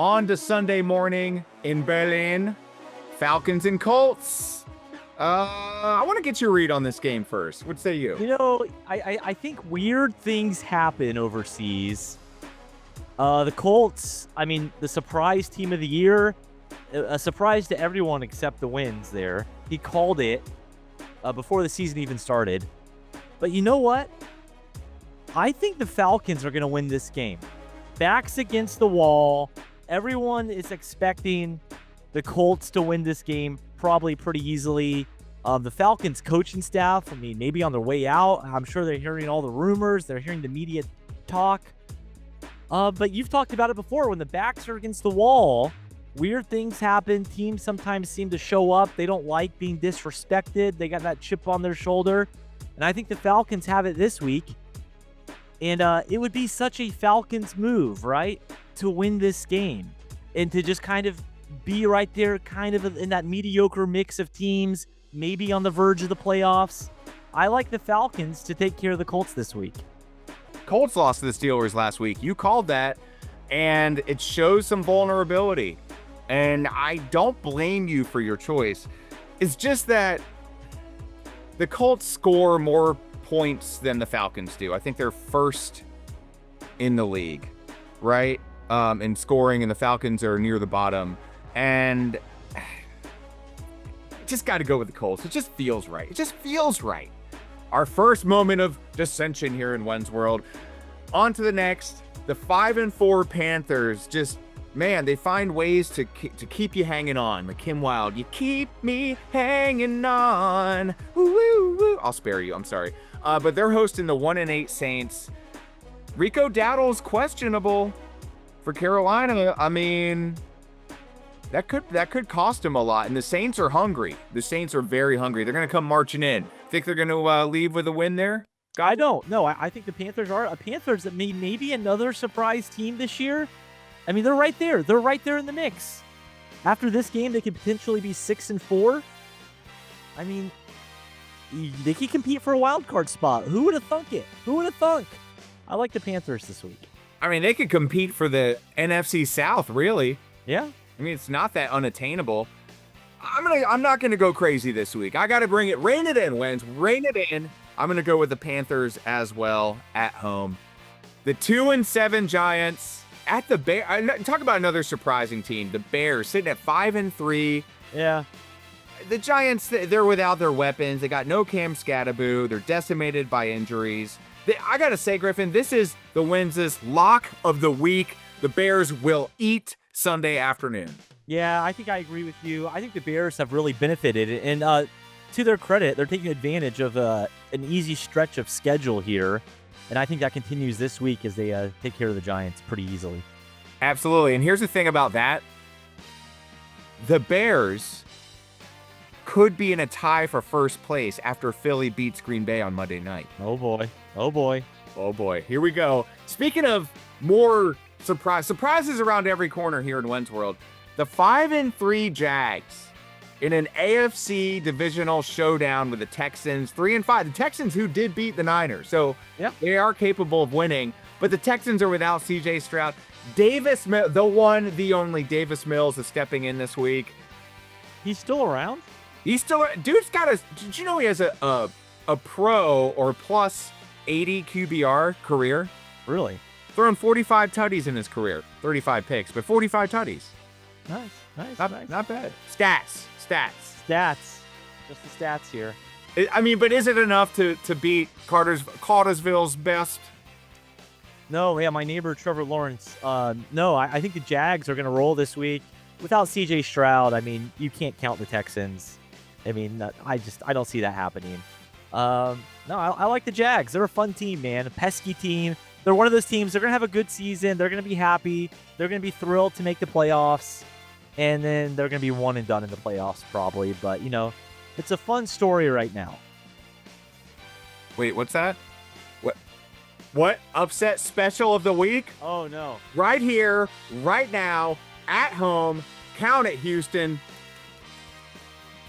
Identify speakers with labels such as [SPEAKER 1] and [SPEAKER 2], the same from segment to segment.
[SPEAKER 1] On to Sunday morning in Berlin. Falcons and Colts. I want to get your read on this game first. What say you?
[SPEAKER 2] You know, I think weird things happen overseas. The Colts, I mean, the surprise team of the year, a surprise to everyone except the Wenz there. He called it before the season even started. But you know what? I think the Falcons are going to win this game. Backs against the wall. Everyone is expecting the Colts to win this game probably pretty easily. The Falcons coaching staff, I mean, maybe on their way out. I'm sure they're hearing all the rumors. They're hearing the media talk. But you've talked about it before. When the backs are against the wall, weird things happen. Teams sometimes seem to show up. They don't like being disrespected. They got that chip on their shoulder. And I think the Falcons have it this week. And it would be such a Falcons move, right, to win this game and to just kind of be right there kind of in that mediocre mix of teams, maybe on the verge of the playoffs. I like the Falcons to take care of the Colts this week.
[SPEAKER 1] Colts lost to the Steelers last week. You called that, and it shows some vulnerability. And I don't blame you for your choice. It's just that the Colts score more points than the Falcons do. I think they're first in the league, right? In scoring, and the Falcons are near the bottom. And just got to go with the Colts. It just feels right. It just feels right. Our first moment of dissension here in Wenz World. On to the next. The 5-4 Panthers just, man, they find ways to keep you hanging on. Like Kim Wilde, you keep me hanging on. Woo, woo, woo. I'll spare you. I'm sorry. But they're hosting the 1-8 Saints. Rico Dowdle's questionable for Carolina. I mean, that could cost him a lot. And the Saints are hungry. The Saints are very hungry. They're going to come marching in. Think they're going to leave with a win there?
[SPEAKER 2] I don't. No, I think the Panthers are. Panthers that maybe another surprise team this year. I mean, they're right there. They're right there in the mix. After this game, they could potentially be 6-4. I mean, they could compete for a wild card spot. Who would have thunk it? Who would have thunk? I like the Panthers this week.
[SPEAKER 1] I mean, they could compete for the NFC South, really.
[SPEAKER 2] Yeah.
[SPEAKER 1] I mean, it's not that unattainable. I'm not gonna go crazy this week. I gotta bring it. Rein it in, Wenz. Rein it in. I'm gonna go with the Panthers as well at home. The 2-7 Giants at the Bears. Talk about another surprising team. The Bears sitting at 5-3.
[SPEAKER 2] Yeah.
[SPEAKER 1] The Giants, they're without their weapons. They got no Cam Scattaboo. They're decimated by injuries. I gotta say, Griffin, this is the Wenz's lock of the week. The Bears will eat Sunday afternoon.
[SPEAKER 2] Yeah, I think I agree with you. I think the Bears have really benefited, and to their credit, they're taking advantage of an easy stretch of schedule here, and I think that continues this week as they take care of the Giants pretty easily.
[SPEAKER 1] Absolutely, and here's the thing about that. The Bears could be in a tie for first place after Philly beats Green Bay on Monday night.
[SPEAKER 2] Oh, boy. Oh, boy.
[SPEAKER 1] Oh, boy. Here we go. Speaking of more surprises around every corner here in Wenz World, the 5-3 Jags in an AFC divisional showdown with the Texans, 3-5. The Texans who did beat the Niners, so
[SPEAKER 2] yep,
[SPEAKER 1] they are capable of winning. But the Texans are without C.J. Stroud. Davis, the one, the only Davis Mills is stepping in this week.
[SPEAKER 2] He's still around?
[SPEAKER 1] He's still, dude's got a. Did you know he has a pro or plus 80 QBR career?
[SPEAKER 2] Really?
[SPEAKER 1] Thrown 45 tutties in his career, 35 picks, but 45 tutties.
[SPEAKER 2] Nice.
[SPEAKER 1] Not bad. Stats.
[SPEAKER 2] Just the stats here.
[SPEAKER 1] I mean, but is it enough to beat Cartersville's best?
[SPEAKER 2] No, yeah, my neighbor Trevor Lawrence. No, I think the Jags are going to roll this week without C.J. Stroud. I mean, you can't count the Texans. I mean, I don't see that happening. No, I like the Jags. They're a fun team, man. A pesky team. They're one of those teams. They're going to have a good season. They're going to be happy. They're going to be thrilled to make the playoffs. And then they're going to be one and done in the playoffs probably. But, you know, it's a fun story right now.
[SPEAKER 1] Wait, what's that? What? Upset special of the week?
[SPEAKER 2] Oh, no.
[SPEAKER 1] Right here, right now, at home. Count it, Houston.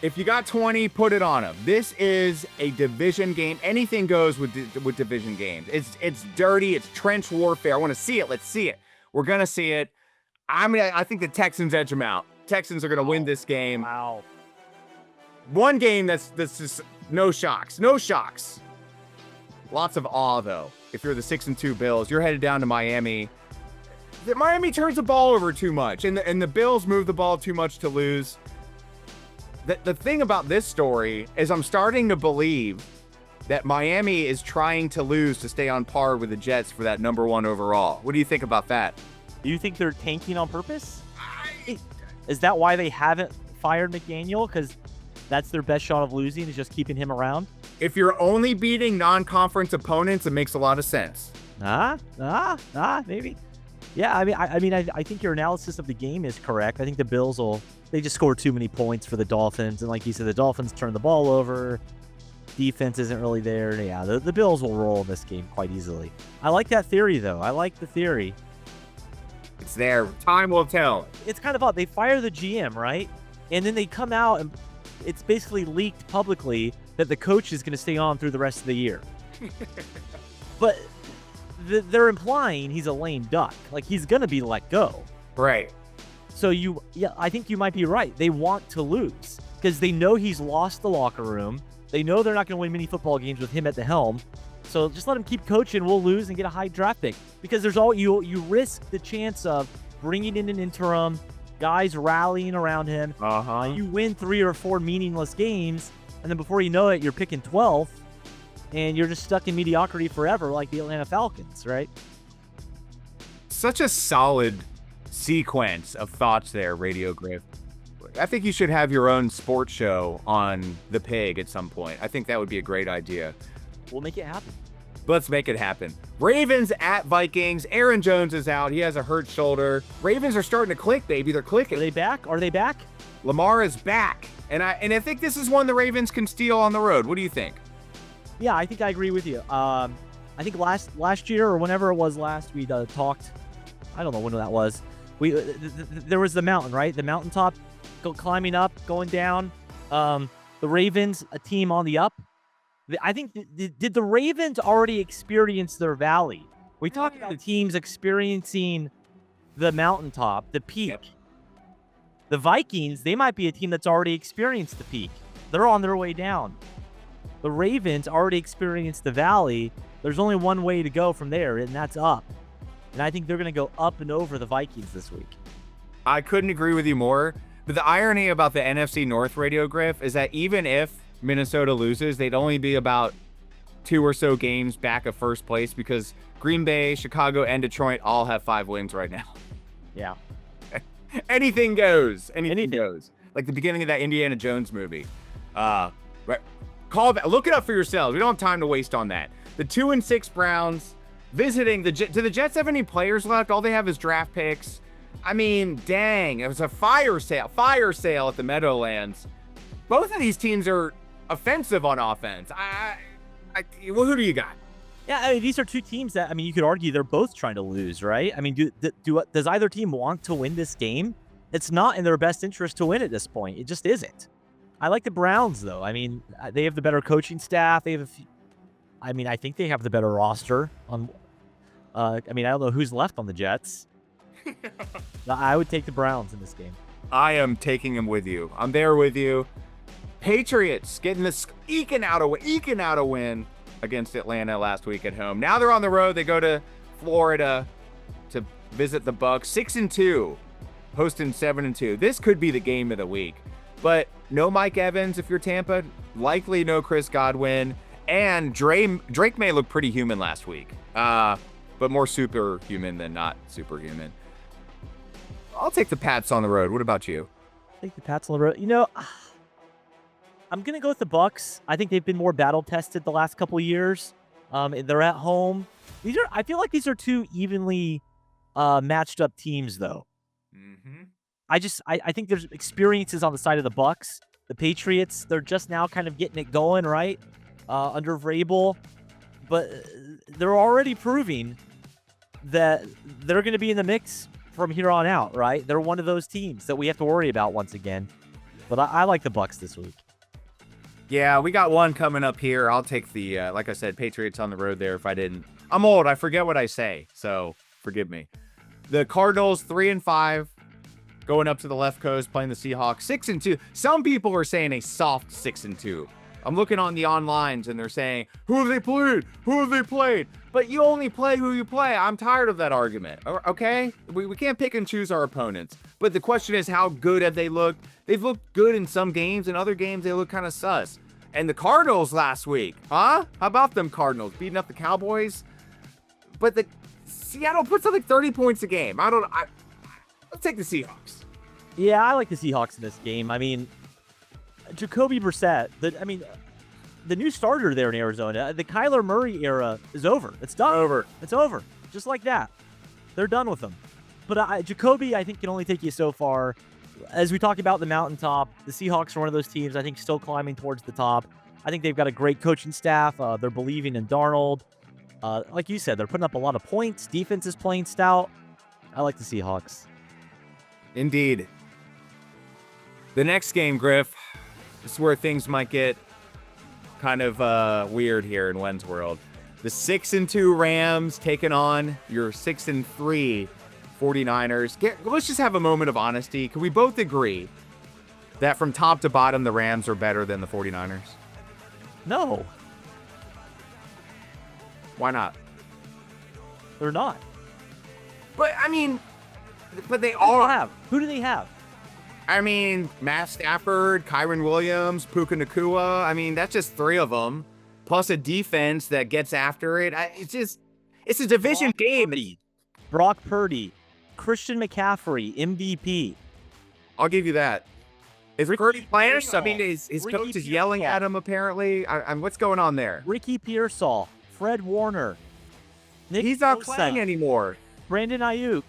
[SPEAKER 1] If you got 20, put it on them. This is a division game. Anything goes with division games. It's dirty. It's trench warfare. I want to see it. Let's see it. We're going to see it. I mean, I think the Texans edge them out. Texans are going to win this game.
[SPEAKER 2] Wow.
[SPEAKER 1] One game that's just no shocks. No shocks. Lots of awe, though. If you're the 6-2 Bills, you're headed down to Miami. Miami turns the ball over too much, and the Bills move the ball too much to lose. The thing about this story is I'm starting to believe that Miami is trying to lose to stay on par with the Jets for that number 1 overall. What do you think about that?
[SPEAKER 2] Do you think they're tanking on purpose? Is that why they haven't fired McDaniel? Because that's their best shot of losing, is just keeping him around?
[SPEAKER 1] If you're only beating non-conference opponents, it makes a lot of sense.
[SPEAKER 2] Maybe. Yeah, I think your analysis of the game is correct. I think the Bills they just score too many points for the Dolphins. And like you said, the Dolphins turn the ball over. Defense isn't really there. Yeah, the Bills will roll in this game quite easily. I like that theory, though. I like the theory.
[SPEAKER 1] It's there. Time will tell.
[SPEAKER 2] It's kind of odd. They fire the GM, right? And then they come out and it's basically leaked publicly that the coach is going to stay on through the rest of the year. But they're implying he's a lame duck. Like, he's going to be let go.
[SPEAKER 1] Right.
[SPEAKER 2] So I think you might be right. They want to lose because they know he's lost the locker room. They know they're not going to win many football games with him at the helm. So just let him keep coaching. We'll lose and get a high draft pick, because there's you risk the chance of bringing in an interim, guys rallying around him. You win 3 or 4 meaningless games, and then before you know it, you're picking 12th, and you're just stuck in mediocrity forever, like the Atlanta Falcons, right?
[SPEAKER 1] Such a solid sequence of thoughts there, Radio Griff. I think you should have your own sports show on the Pig at some point. I think that would be a great idea.
[SPEAKER 2] We'll make it happen.
[SPEAKER 1] Let's make it happen. Ravens at Vikings. Aaron Jones is out. He has a hurt shoulder. Ravens are starting to click, baby. They're clicking.
[SPEAKER 2] Are they back? Are they back?
[SPEAKER 1] Lamar is back. And I think this is one the Ravens can steal on the road. What do you think?
[SPEAKER 2] Yeah, I think I agree with you. I think last year or whenever it was last, we talked. I don't know when that was. There was the mountain, right? The mountaintop, climbing up, going down. The Ravens, a team on the up. I think, did the Ravens already experience their valley? We talked about teams experiencing the mountaintop, the peak. Yep. The Vikings, they might be a team that's already experienced the peak. They're on their way down. The Ravens already experienced the valley. There's only one way to go from there, and that's up. And I think they're going to go up and over the Vikings this week.
[SPEAKER 1] I couldn't agree with you more. But the irony about the NFC North, Radio Griff, is that even if Minnesota loses, they'd only be about 2 or so games back of first place, because Green Bay, Chicago, and Detroit all have 5 wins right now.
[SPEAKER 2] Yeah.
[SPEAKER 1] Anything goes. Anything goes. Like the beginning of that Indiana Jones movie. Right. Call that. Look it up for yourselves. We don't have time to waste on that. The 2-6 Browns visiting the Jets. Do the Jets have any players left? All they have is draft picks. I mean, dang, it was a fire sale at the Meadowlands. Both of these teams are offensive on offense. Well, who do you got?
[SPEAKER 2] Yeah, I mean, these are two teams that, I mean, you could argue they're both trying to lose, right? I mean, does either team want to win this game? It's not in their best interest to win at this point. It just isn't. I like the Browns, though. I mean, they have the better coaching staff. They have I think they have the better roster. I don't know who's left on the Jets. I would take the Browns in this game.
[SPEAKER 1] I am taking them with you. I'm there with you. Patriots getting this eking out a win against Atlanta last week at home. Now they're on the road. They go to Florida to visit the Bucks. 6-2, hosting 7-2. This could be the game of the week. But no Mike Evans if you're Tampa. Likely no Chris Godwin. And Drake may look pretty human last week. But more superhuman than not superhuman. I'll take the Pats on the road. What about you?
[SPEAKER 2] Take the Pats on the road. You know, I'm going to go with the Bucks. I think they've been more battle tested the last couple of years. They're at home. I feel like these are two evenly matched up teams, though.
[SPEAKER 1] Mm-hmm.
[SPEAKER 2] I think there's experiences on the side of the Bucks. The Patriots, they're just now kind of getting it going, right? Under Vrabel. But they're already proving that they're going to be in the mix from here on out, right? They're one of those teams that we have to worry about once again. But I like the Bucks this week.
[SPEAKER 1] Yeah, we got one coming up here. I'll take the, like I said, Patriots on the road there if I didn't. I'm old. I forget what I say, so forgive me. The Cardinals 3-5, going up to the left coast, playing the Seahawks 6-2. Some people are saying a soft 6-2. I'm looking on the onlines and they're saying, who have they played? Who have they played? But you only play who you play. I'm tired of that argument. Okay? We can't pick and choose our opponents. But the question is, how good have they looked? They've looked good in some games. In other games, they look kind of sus. And the Cardinals last week, huh? How about them Cardinals beating up the Cowboys? But the Seattle puts up like 30 points a game. Let's take the Seahawks.
[SPEAKER 2] Yeah, I like the Seahawks in this game. I mean, Jacoby Brissett, the new starter there in Arizona, the Kyler Murray era is over. It's done. It's over. Just like that. They're done with him. But Jacoby, I think, can only take you so far. As we talked about the mountaintop, the Seahawks are one of those teams, I think, still climbing towards the top. I think they've got a great coaching staff. They're believing in Darnold. Like you said, they're putting up a lot of points. Defense is playing stout. I like the Seahawks.
[SPEAKER 1] Indeed. The next game, Griff, this is where things might get kind of weird here in Wenz world. The 6-2 Rams taking on your 6-3 49ers. Let's just have a moment of honesty. Can we both agree that from top to bottom, the Rams are better than the 49ers?
[SPEAKER 2] No.
[SPEAKER 1] Why not?
[SPEAKER 2] They're not.
[SPEAKER 1] But they all
[SPEAKER 2] have. Who do they have?
[SPEAKER 1] Matt Stafford, Kyron Williams, Puka Nacua. That's just three of them. Plus a defense that gets after it. It's a division game.
[SPEAKER 2] Brock Purdy, Christian McCaffrey, MVP.
[SPEAKER 1] I'll give you that. Is Purdy playing? His coach is yelling at him, apparently. What's going on there?
[SPEAKER 2] Ricky Pearsall, Fred Warner.
[SPEAKER 1] He's not playing anymore.
[SPEAKER 2] Brandon Ayuk.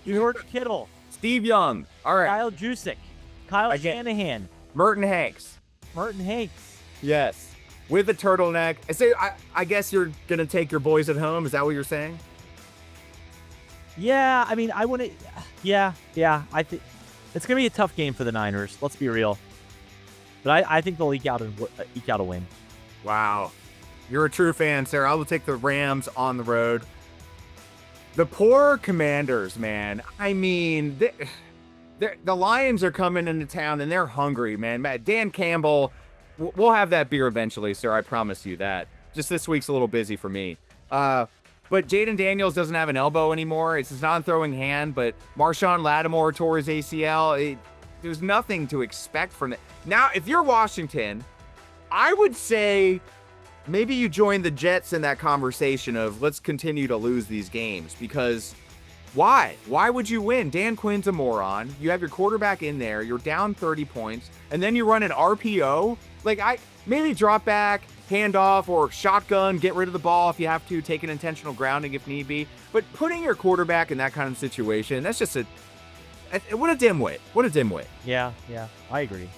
[SPEAKER 2] George Kittle.
[SPEAKER 1] Steve Young. All right.
[SPEAKER 2] Kyle Juszczyk. Kyle Shanahan.
[SPEAKER 1] Merton Hanks.
[SPEAKER 2] Yes.
[SPEAKER 1] With a turtleneck. I guess you're going to take your boys at home. Is that what you're saying?
[SPEAKER 2] Yeah, I wouldn't. Yeah. I think it's going to be a tough game for the Niners. Let's be real. But I think they'll eke out a win.
[SPEAKER 1] Wow. You're a true fan, sir. I will take the Rams on the road. The poor Commanders, man. The Lions are coming into town, and they're hungry, man. Dan Campbell, we'll have that beer eventually, sir. I promise you that. Just this week's a little busy for me. But Jaden Daniels doesn't have an elbow anymore. It's his non-throwing hand, but Marshawn Lattimore tore his ACL. There's nothing to expect from it. Now, if you're Washington, I would say maybe you join the Jets in that conversation of let's continue to lose these games, because why? Why would you win? Dan Quinn's a moron. You have your quarterback in there. You're down 30 points, and then you run an RPO. Maybe drop back, hand off, or shotgun, get rid of the ball if you have to, take an intentional grounding if need be. But putting your quarterback in that kind of situation, that's just what a dimwit. What a dimwit.
[SPEAKER 2] Yeah, I agree.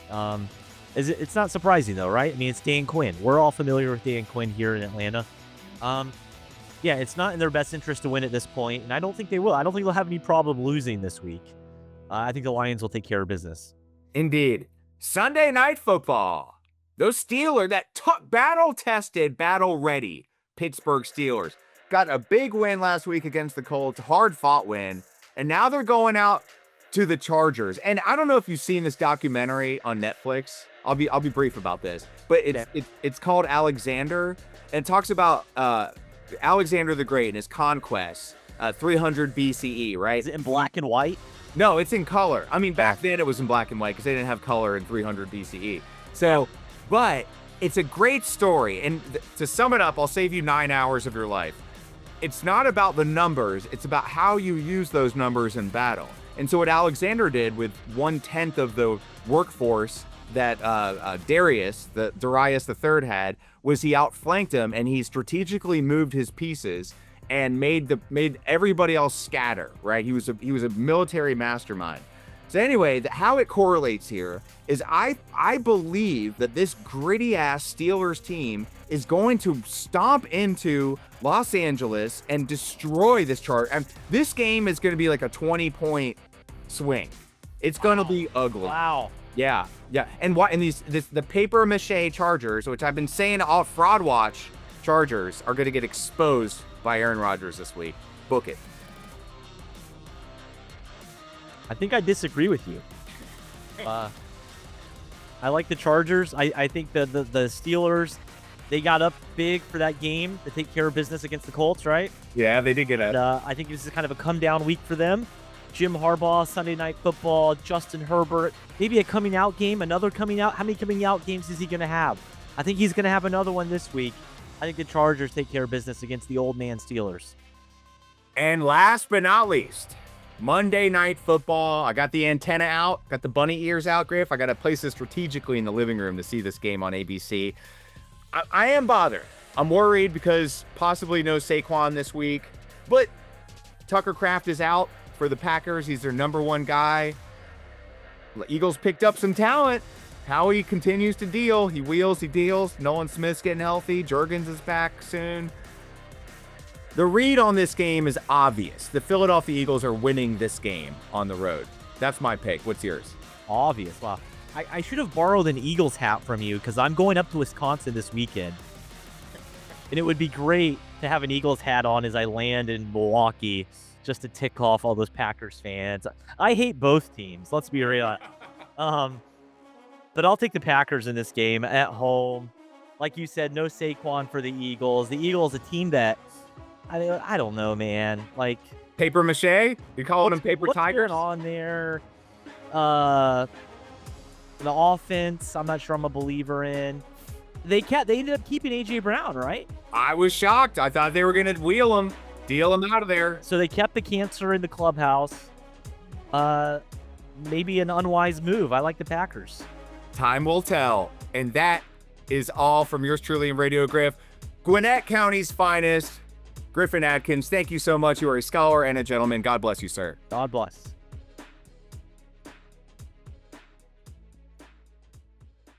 [SPEAKER 2] It's not surprising, though, right? It's Dan Quinn. We're all familiar with Dan Quinn here in Atlanta. Yeah, it's not in their best interest to win at this point, and I don't think they will. I don't think they'll have any problem losing this week. I think the Lions will take care of business.
[SPEAKER 1] Indeed. Sunday Night Football. Those Steelers, that battle-tested, battle-ready Pittsburgh Steelers, got a big win last week against the Colts, hard-fought win, and now they're going out to the Chargers. And I don't know if you've seen this documentary on Netflix. I'll be brief about this, but it's called Alexander, and it talks about Alexander the Great and his conquests, 300 BCE, right?
[SPEAKER 2] Is it in black and white?
[SPEAKER 1] No, it's in color. Back then it was in black and white because they didn't have color in 300 BCE. So, but it's a great story, and to sum it up, I'll save you 9 hours of your life. It's not about the numbers, it's about how you use those numbers in battle. And so what Alexander did with 1/10 of the workforce that Darius III had was he outflanked him, and he strategically moved his pieces and made everybody else scatter, right? He was a military mastermind. So anyway, how it correlates here is I believe that this gritty-ass Steelers team is going to stomp into Los Angeles and destroy this chart. And this game is going to be like a 20-point swing. It's going to be ugly.
[SPEAKER 2] Wow.
[SPEAKER 1] Yeah. And the paper mache Chargers, which I've been saying all fraud watch Chargers, are going to get exposed by Aaron Rodgers this week. Book it.
[SPEAKER 2] I think I disagree with you. I like the Chargers. I think the Steelers, they got up big for that game to take care of business against the Colts, right?
[SPEAKER 1] Yeah, they did get it.
[SPEAKER 2] I think this is kind of a come-down week for them. Jim Harbaugh, Sunday Night Football, Justin Herbert, maybe a coming-out game, another coming-out. How many coming-out games is he going to have? I think he's going to have another one this week. I think the Chargers take care of business against the old man Steelers.
[SPEAKER 1] And last but not least, Monday Night Football. I got the antenna out, got the bunny ears out, Griff. I got to place this strategically in the living room to see this game on ABC. I am bothered. I'm worried because possibly no Saquon this week, but Tucker Kraft is out for the Packers. He's their number one guy. The Eagles picked up some talent. Howie continues to deal. He wheels, he deals. Nolan Smith's getting healthy. Juergens is back soon. The read on this game is obvious. The Philadelphia Eagles are winning this game on the road. That's my pick. What's yours?
[SPEAKER 2] Obvious. Wow. I should have borrowed an Eagles hat from you because I'm going up to Wisconsin this weekend. And it would be great to have an Eagles hat on as I land in Milwaukee just to tick off all those Packers fans. I hate both teams. Let's be real. But I'll take the Packers in this game at home. Like you said, no Saquon for the Eagles. The Eagles, a team that, I don't know, man. Like
[SPEAKER 1] paper mache? You calling them paper tigers?
[SPEAKER 2] What's on there? The offense, I'm not sure I'm a believer in. They ended up keeping A.J. Brown, right?
[SPEAKER 1] I was shocked. I thought they were going to wheel him, deal him out of there.
[SPEAKER 2] So they kept the cancer in the clubhouse. Maybe an unwise move. I like the Packers.
[SPEAKER 1] Time will tell. And that is all from yours truly in Radio Griff. Gwinnett County's finest, Griffin Adkins. Thank you so much. You are a scholar and a gentleman. God bless you, sir.
[SPEAKER 2] God bless.